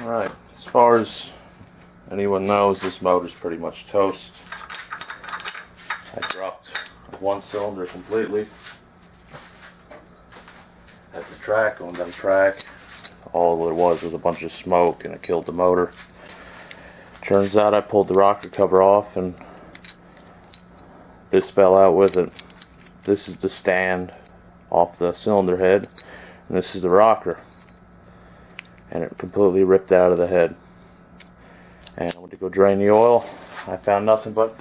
Alright, as far as anyone knows, this motor's pretty much toast. I dropped one cylinder completely at the track, on that track. All there was a bunch of smoke and it killed the motor. Turns out I pulled the rocker cover off and this fell out with it. This is the stand off the cylinder head and this is the rocker. And it completely ripped out of the head. And I went to go drain the oil. I found nothing but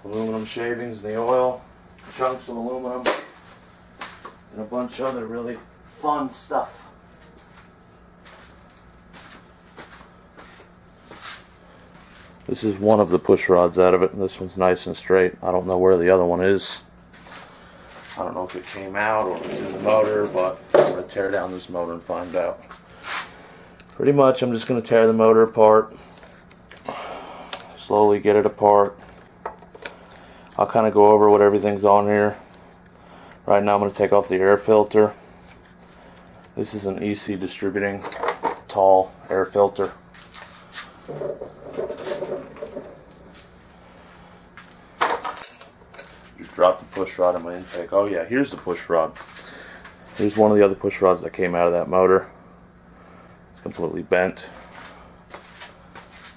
aluminum shavings in the oil, chunks of aluminum, and a bunch of other really fun stuff. This is one of the push rods out of it, and this one's nice and straight. I don't know where the other one is. I don't know if it came out or if it's in the motor, but I'm going to tear down this motor and find out. Pretty much I'm just going to tear the motor apart, slowly get it apart. I'll kind of go over what everything's on here. Right now I'm going to take off the air filter. This is an EC Distributing tall air filter. Just drop the push rod in my intake. Oh yeah, here's the push rod. Here's one of the other push rods that came out of that motor. It's completely bent.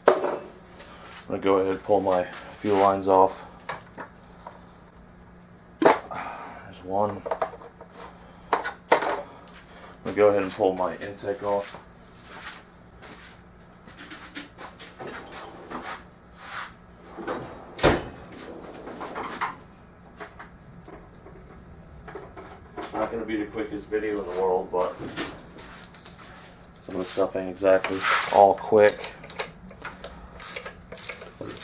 I'm going to go ahead and pull my fuel lines off. There's one. I'm going to go ahead and pull my intake off. Not going to be the quickest video in the world, but some of the stuff ain't exactly all quick.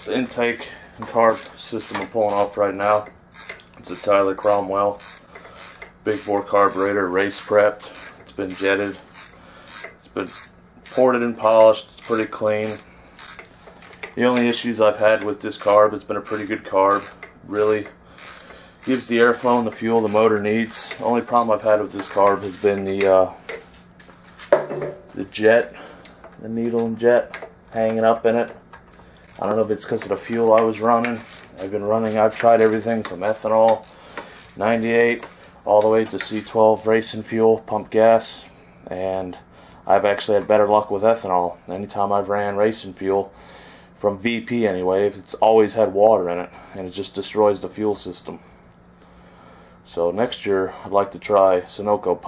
The intake and carb system I'm pulling off right now. It's a Tyler Cromwell big bore carburetor, race prepped. It's been jetted. It's been ported and polished. It's pretty clean. The only issues I've had with this carb, it's been a pretty good carb. Really gives the airflow and the fuel the motor needs. The only problem I've had with this carb has been the jet, the needle and jet hanging up in it. I don't know if it's because of the fuel I was running. I've tried everything from ethanol, 98, all the way to C12 racing fuel, pump gas, and I've actually had better luck with ethanol. Anytime I've ran racing fuel, from VP anyway, it's always had water in it, and it just destroys the fuel system. So next year, I'd like to try Sunoco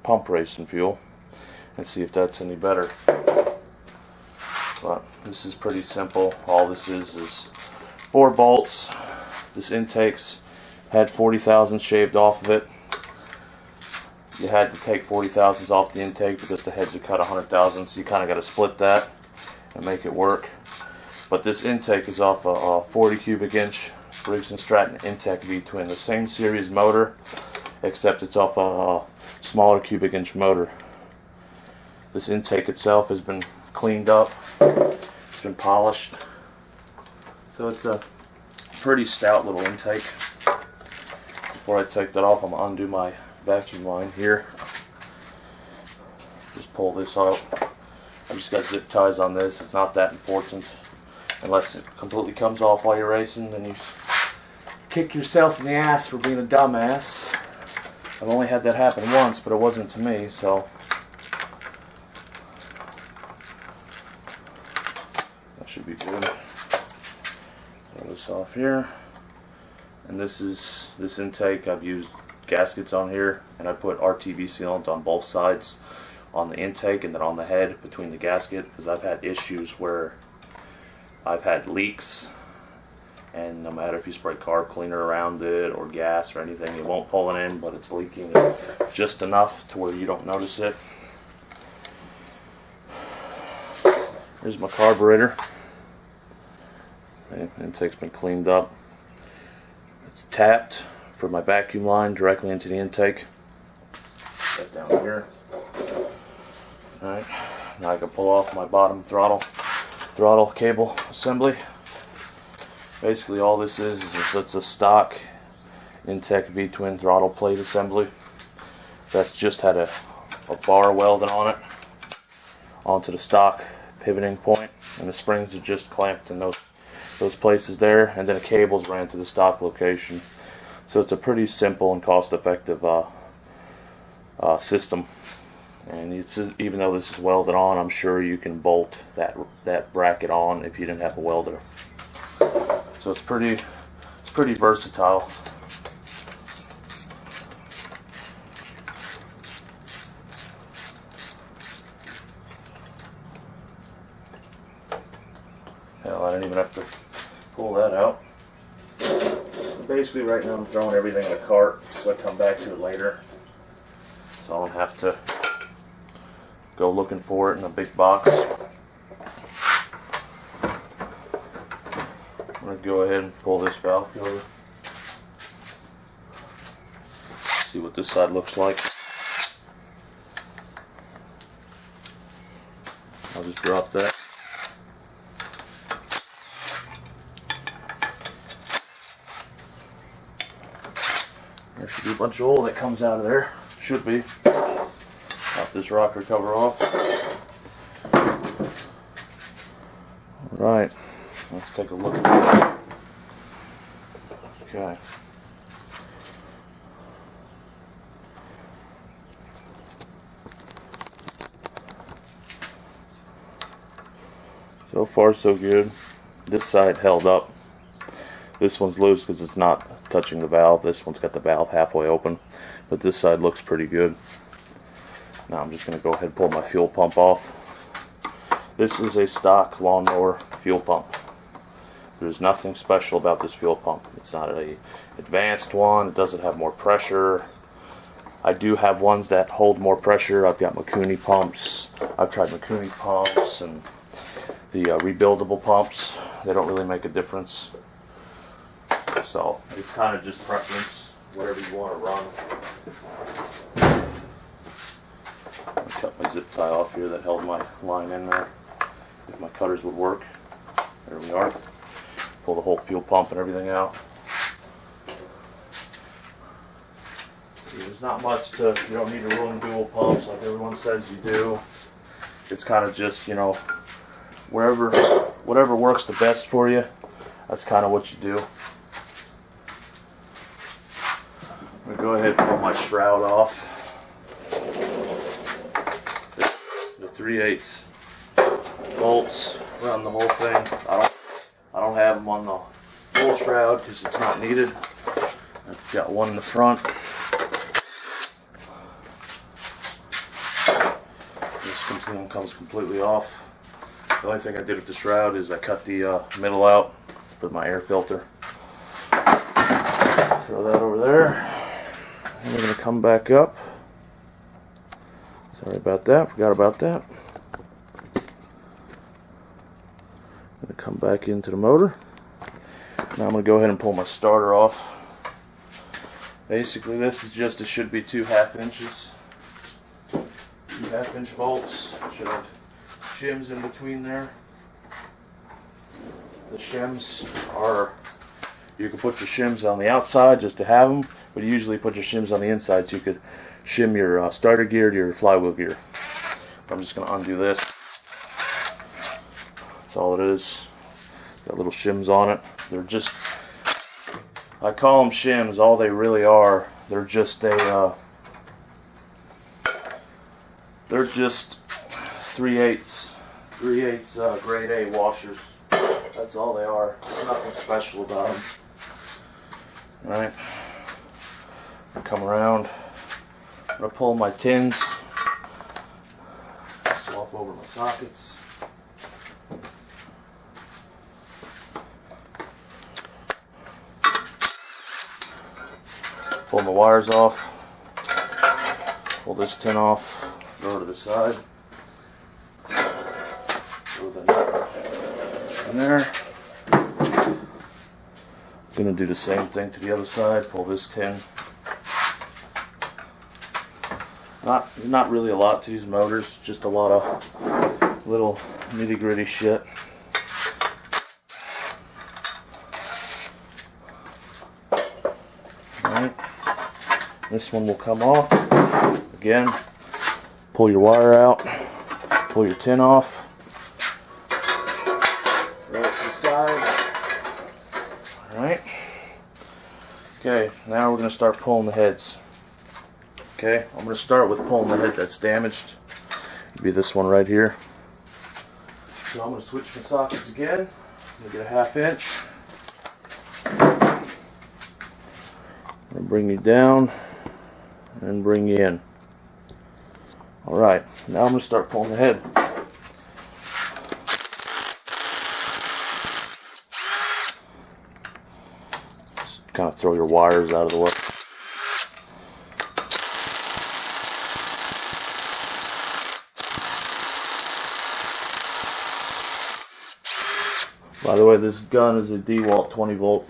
pump racing fuel and see if that's any better. But this is pretty simple. All this is 4 bolts. This intake's had 40 thousandths shaved off of it. You had to take 40 thousandths off the intake because the heads are cut 100 thousandths. So you kind of got to split that and make it work. But this intake is off a 40 cubic inch Briggs & Stratton Intech V-twin, the same series motor, except it's off a smaller cubic inch motor. This intake itself has been cleaned up. It's been polished. So it's a pretty stout little intake. Before I take that off, I'm going to undo my vacuum line here. Just pull this out. I've just got zip ties on this. It's not that important. Unless it completely comes off while you're racing, then you kick yourself in the ass for being a dumbass. I've only had that happen once, but it wasn't to me, so that should be good. Throw this off here. And this intake, I've used gaskets on here, and I put RTV sealant on both sides, on the intake and then on the head between the gasket, because I've had issues where I've had leaks, and no matter if you spray carb cleaner around it or gas or anything, it won't pull it in, but it's leaking just enough to where you don't notice it. Here's my carburetor. The intake's been cleaned up. It's tapped for my vacuum line directly into the intake. That down here. Alright, now I can pull off my bottom throttle cable assembly. Basically all this is it's a stock Intech V-twin throttle plate assembly that's just had a bar welded on it onto the stock pivoting point, and the springs are just clamped in those places there, and then a cable's ran to the stock location. So it's a pretty simple and cost-effective system. And even though this is welded on, I'm sure you can bolt that bracket on if you didn't have a welder. So it's pretty versatile. Hell, I didn't even have to pull that out. Basically, right now I'm throwing everything in a cart, so I come back to it later. So I don't have to go looking for it in a big box. I'm going to go ahead and pull this valve cover. See what this side looks like. I'll just drop that. There should be a bunch of oil that comes out of there. Should be. Pop this rocker cover off. Alright, let's take a look at it. Okay. So far so good. This side held up. This one's loose because it's not touching the valve. This one's got the valve halfway open, but this side looks pretty good. Now I'm just going to go ahead and pull my fuel pump off. This is a stock lawnmower fuel pump. There's nothing special about this fuel pump. It's not an advanced one. It doesn't have more pressure. I do have ones that hold more pressure. I've got Mikuni pumps. I've tried Mikuni pumps and the rebuildable pumps. They don't really make a difference. So it's kind of just preference, whatever you want to run. I'll cut my zip tie off here that held my line in there. If my cutters would work. There we are. Pull the whole fuel pump and everything out. There's not much to, you don't need to run dual pumps like everyone says you do. It's kind of just, you know, whatever works the best for you, that's kind of what you do. I'm going to go ahead and pull my shroud off. The 3/8 bolts around the whole thing. I don't have them on the full shroud because it's not needed. I've got one in the front. This one comes completely off. The only thing I did with the shroud is I cut the middle out for my air filter. Throw that over there. And we're going to come back up. Sorry about that. Forgot about that. I'm going to come back into the motor. Now I'm going to go ahead and pull my starter off. Basically, this is just, it should be 2 1/2 inches. 2 1/2-inch bolts. Should have shims in between there. The shims are, you can put your shims on the outside just to have them, but you usually put your shims on the inside so you could shim your starter gear to your flywheel gear. I'm just going to undo this. That's all it is. Got little shims on it. They're just, I call them shims. All they really are, they're just a, they're just 3/8 grade A washers. That's all they are. There's nothing special about them. Alright. I'll come around. I'm going to pull my tins. Swap over my sockets. Pull my wires off. Pull this tin off. Go to the side. Throw the nut in there. I'm going to do the same thing to the other side. Pull this tin. Not really a lot to these motors, just a lot of little nitty gritty shit. Alright, this one will come off. Again, pull your wire out, pull your tin off, now we're going to start pulling the heads. Okay, I'm going to start with pulling the head that's damaged. It'll be this one right here. So I'm going to switch the sockets again. I'm going to get a 1/2 inch. I'm going to bring you down and bring you in. Alright, now I'm going to start pulling the head. Just kind of throw your wires out of the way. By the way, this gun is a DeWalt 20 volt.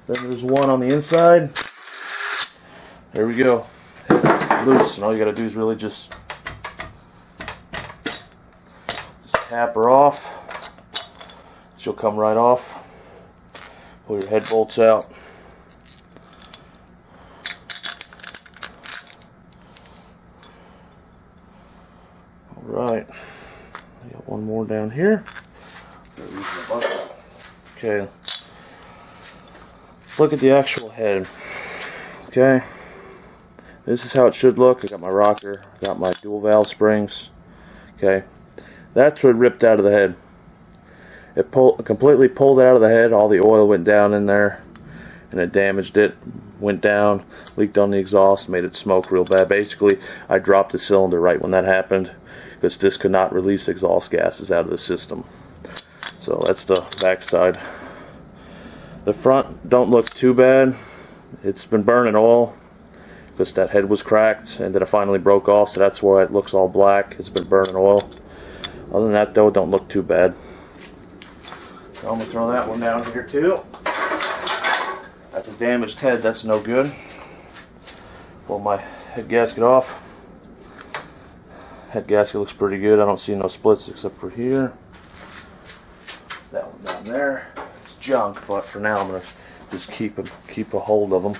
Then there's one on the inside. There we go. Loose, and all you gotta do is really just tap her off. She'll come right off. Pull your head bolts out. Alright. Got one more down here. Okay. Look at the actual head. Okay. This is how it should look. I got my rocker, I got my dual valve springs. Okay. That's what ripped out of the head. It completely pulled out of the head. All the oil went down in there and it damaged it. Went down, leaked on the exhaust, made it smoke real bad. Basically, I dropped the cylinder right when that happened because this could not release exhaust gases out of the system. So that's the back side. The front don't look too bad. It's been burning oil because that head was cracked and then it finally broke off, so that's why it looks all black. It's been burning oil. Other than that, though, it don't look too bad. So I'm going to throw that one down here too. That's a damaged head, that's no good. Pull my head gasket off. Head gasket looks pretty good. I don't see no splits except for here. That one down there. It's junk, but for now I'm going to just keep a hold of them.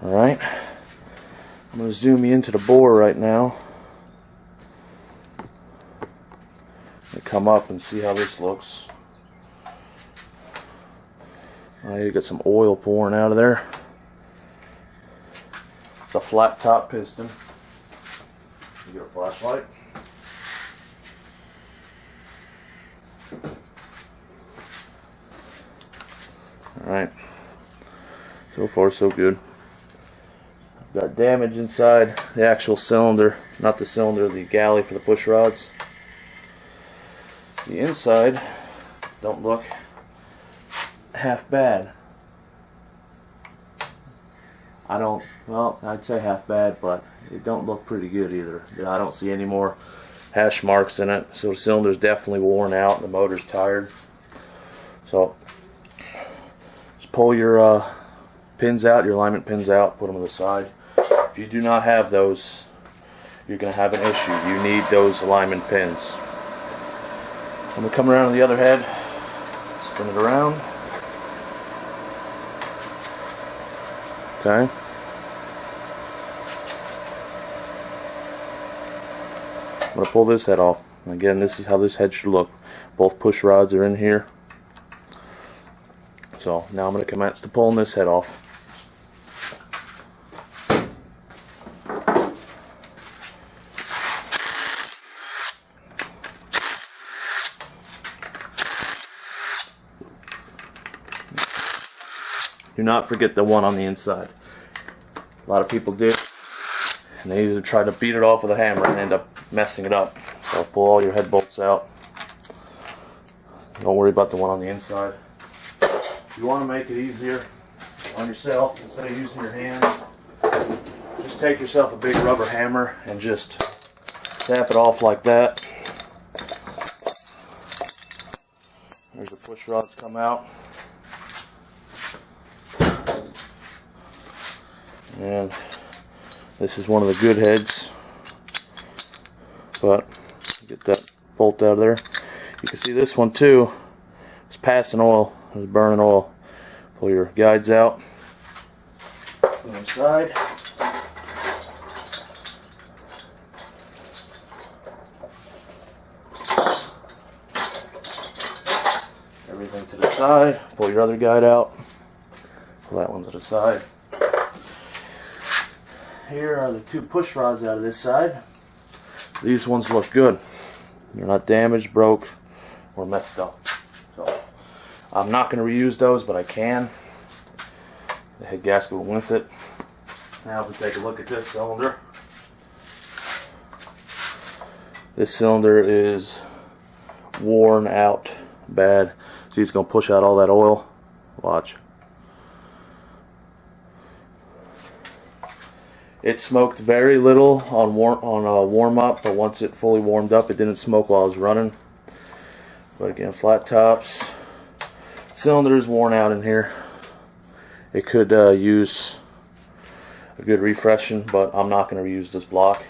Alright. I'm going to zoom you into the bore right now. And come up and see how this looks. You got some oil pouring out of there. It's a flat top piston. You get a flashlight. Alright. So far so good. I've got damage inside the actual cylinder. Not the cylinder, the galley for the push rods. The inside don't look half bad. I'd say half bad, but it don't look pretty good either. I don't see any more hash marks in it, so the cylinder's definitely worn out and the motor's tired. So just pull your pins out, your alignment pins out, put them on the side. If you do not have those, you're going to have an issue. You need those alignment pins. I'm going to come around to the other head, spin it around. Okay. I'm going to pull this head off. Again, this is how this head should look. Both push rods are in here. So now I'm going to commence to pulling this head off. Do not forget the one on the inside. A lot of people do, and they either try to beat it off with a hammer and end up messing it up. So pull all your head bolts out. Don't worry about the one on the inside. If you want to make it easier on yourself, instead of using your hand, just take yourself a big rubber hammer and just tap it off like that. There's the push rods come out. And this is one of the good heads, but get that bolt out of there. You can see this one too. It's passing oil. It's burning oil. Pull your guides out. Put them aside. Everything to the side. Pull your other guide out. Pull that one to the side. Here are the two push rods out of this side. These ones look good. They're not damaged, broke, or messed up. So I'm not going to reuse those, but I can. The head gasket went with it. Now if we take a look at this cylinder. This cylinder is worn out bad. See, it's going to push out all that oil. Watch. It smoked very little on warm up, but once it fully warmed up, it didn't smoke while I was running. But again, flat tops. Cylinder is worn out in here. It could use a good refreshing, but I'm not going to reuse this block.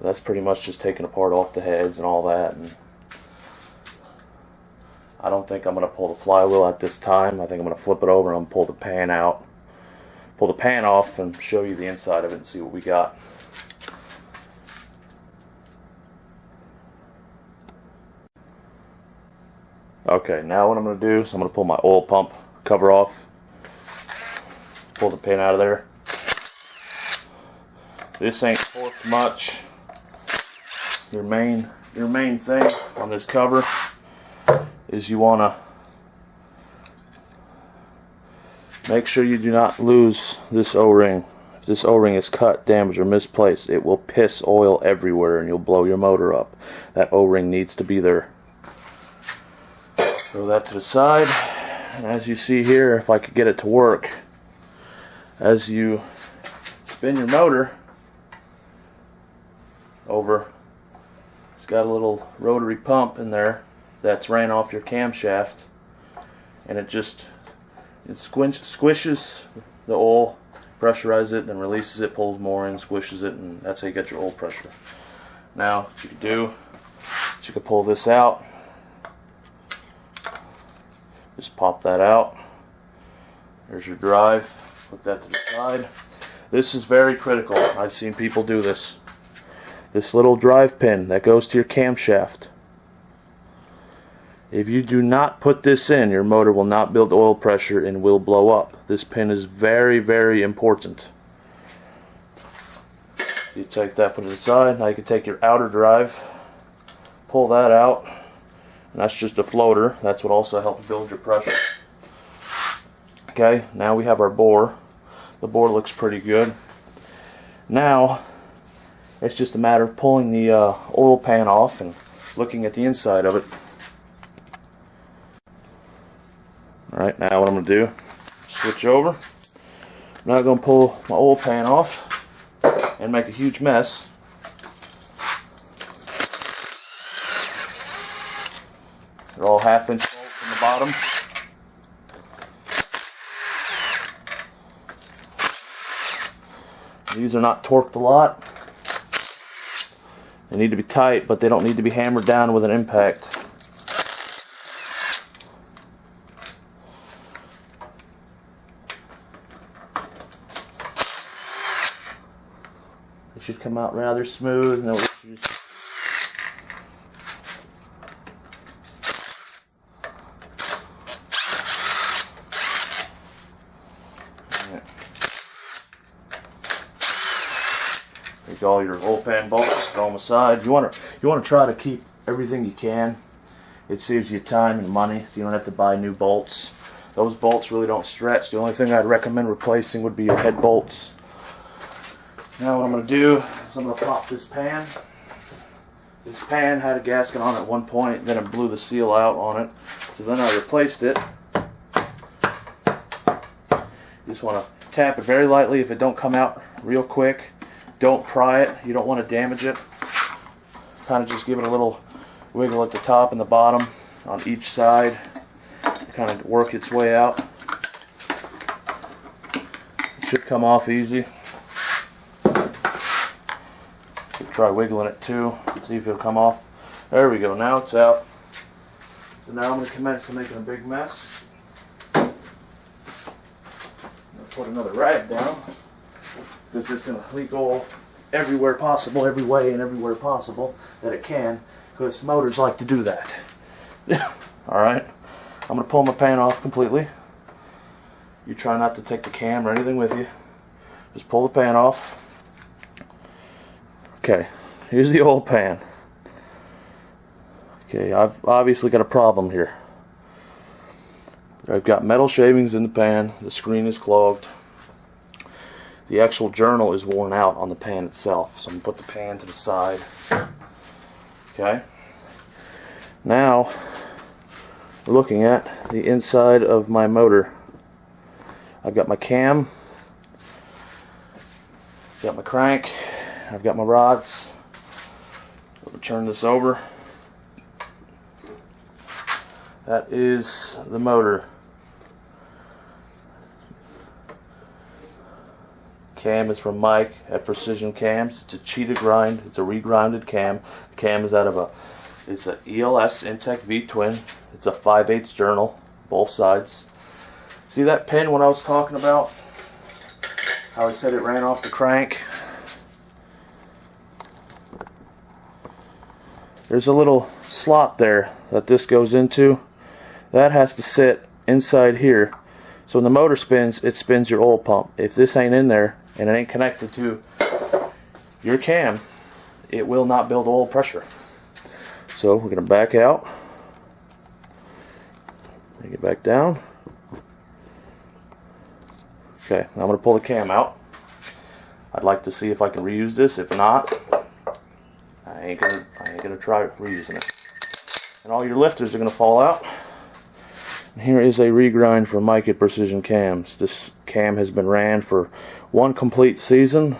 That's pretty much just taking apart off the heads and all that. And I don't think I'm going to pull the flywheel at this time. I think I'm going to flip it over and I'm pull the pan out. Pull the pan off and show you the inside of it and see what we got. Okay, now what I'm going to do is I'm going to pull my oil pump cover off. Pull the pin out of there. This ain't torqued much. Your main thing on this cover is you want to make sure you do not lose this O-ring. If this O-ring is cut, damaged, or misplaced, it will piss oil everywhere and you'll blow your motor up. That O-ring needs to be there. Throw that to the side. And as you see here, if I could get it to work, as you spin your motor over, it's got a little rotary pump in there that's ran off your camshaft, and it squishes the oil, pressurizes it, then releases it, pulls more in, squishes it, and that's how you get your oil pressure. Now, what you can do is you can pull this out. Just pop that out. There's your drive. Put that to the side. This is very critical. I've seen people do this. This little drive pin that goes to your camshaft. If you do not put this in, your motor will not build oil pressure and will blow up. This pin is very, very important. You take that, put it aside. Now you can take your outer drive, pull that out, and that's just a floater. That's what also helps build your pressure. Okay, now we have our bore. The bore looks pretty good. Now, it's just a matter of pulling the oil pan off and looking at the inside of it. Alright, now what I'm going to do, switch over. I'm now going to pull my oil pan off and make a huge mess. They're all 1/2 inch bolts from the bottom. These are not torqued a lot. They need to be tight, but they don't need to be hammered down with an impact. They should come out rather smooth, no issues. Take all your oil pan bolts, throw them aside. You want to try to keep everything you can. It saves you time and money. You don't have to buy new bolts. Those bolts really don't stretch. The only thing I'd recommend replacing would be your head bolts. Now what I'm going to do is I'm going to pop this pan. This pan had a gasket on it at one point, then it blew the seal out on it. So then I replaced it. You just want to tap it very lightly. If it don't come out real quick, don't pry it. You don't want to damage it. Kind of just give it a little wiggle at the top and the bottom on each side. Kind of work its way out. It should come off easy. Try wiggling it too. See if it'll come off. There we go. Now it's out. So now I'm going to commence to making a big mess. I'm going to put another rag down, because it's going to leak oil everywhere possible, every way and everywhere possible that it can, because motors like to do that. Alright, I'm going to pull my pan off completely. You try not to take the cam or anything with you. Just pull the pan off. Okay, here's the old pan. Okay, I've obviously got a problem here. I've got metal shavings in the pan. The screen is clogged. The actual journal is worn out on the pan itself. So I'm going to put the pan to the side. Okay. Now, we're looking at the inside of my motor. I've got my cam. Got my crank. I've got my rods. I'm going to turn this over. That is the motor. Cam is from Mike at Precision Cams. It's a cheetah grind. It's a regrinded cam. The cam is out of it's a ELS Intech V-twin. It's a 5/8 journal, both sides. See that pin when I was talking about how I said it ran off the crank? There's a little slot there that this goes into. That has to sit inside here. So when the motor spins, it spins your oil pump. If this ain't in there and it ain't connected to your cam, it will not build oil pressure. So we're going to back out. Bring it back down. Okay, now I'm going to pull the cam out. I'd like to see if I can reuse this. If not, I ain't gonna try reusing it. And all your lifters are going to fall out. And here is a regrind from Mike at Precision Cams. This cam has been ran for one complete season.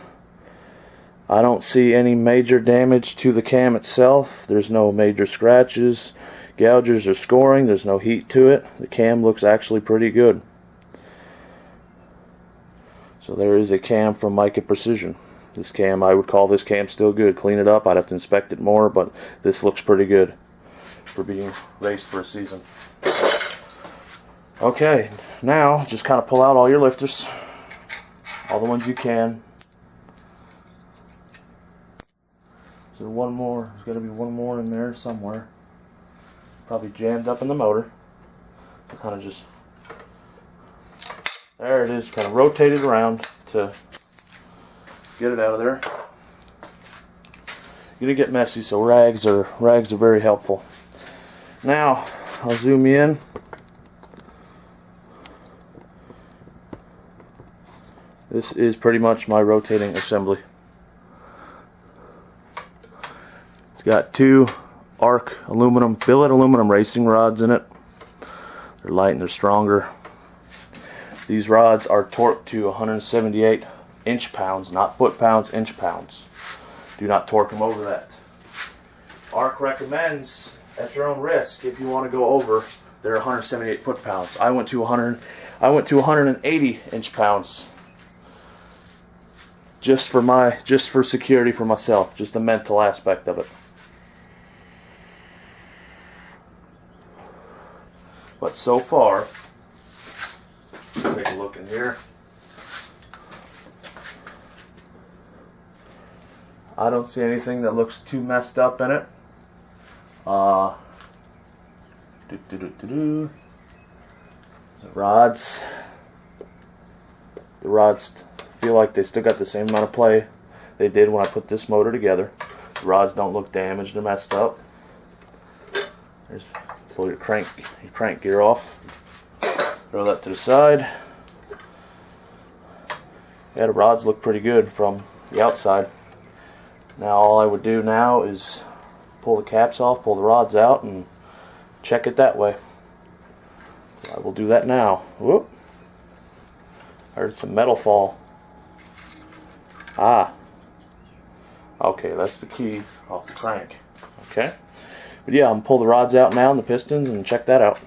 I don't see any major damage to the cam itself. There's no major scratches, gouges, or scoring. There's no heat to it. The cam looks actually pretty good. So there is a cam from Mike at Precision. This cam, I would call this cam still good. Clean it up. I'd have to inspect it more, but this looks pretty good for being raced for a season. Okay, now just kind of pull out all your lifters, all the ones you can. Is there one more? There's got to be one more in there somewhere. Probably jammed up in the motor. So kind of just, there it is, kind of rotate it around to get it out of there. You're gonna get messy, so rags are very helpful. Now I'll zoom in. This is pretty much my rotating assembly. It's got two arc aluminum, billet aluminum racing rods in it. They're light and they're stronger. These rods are torqued to 178 inch-pounds, not foot-pounds, inch-pounds. Do not torque them over that. ARC recommends, at your own risk, if you want to go over, they're 178 foot-pounds. I went to 180 inch-pounds. Just for security for myself, just the mental aspect of it. But so far, take a look in here. I don't see anything that looks too messed up in it. The rods feel like they still got the same amount of play they did when I put this motor together. The rods don't look damaged or messed up. There's, pull your crank gear off. Throw that to the side. Yeah, the rods look pretty good from the outside. Now all I would do now is pull the caps off, pull the rods out, and check it that way. So I will do that now. Whoop! I heard some metal fall. Ah. Okay, that's the key off the crank. Okay. But yeah, I'm going to pull the rods out now and the pistons and check that out.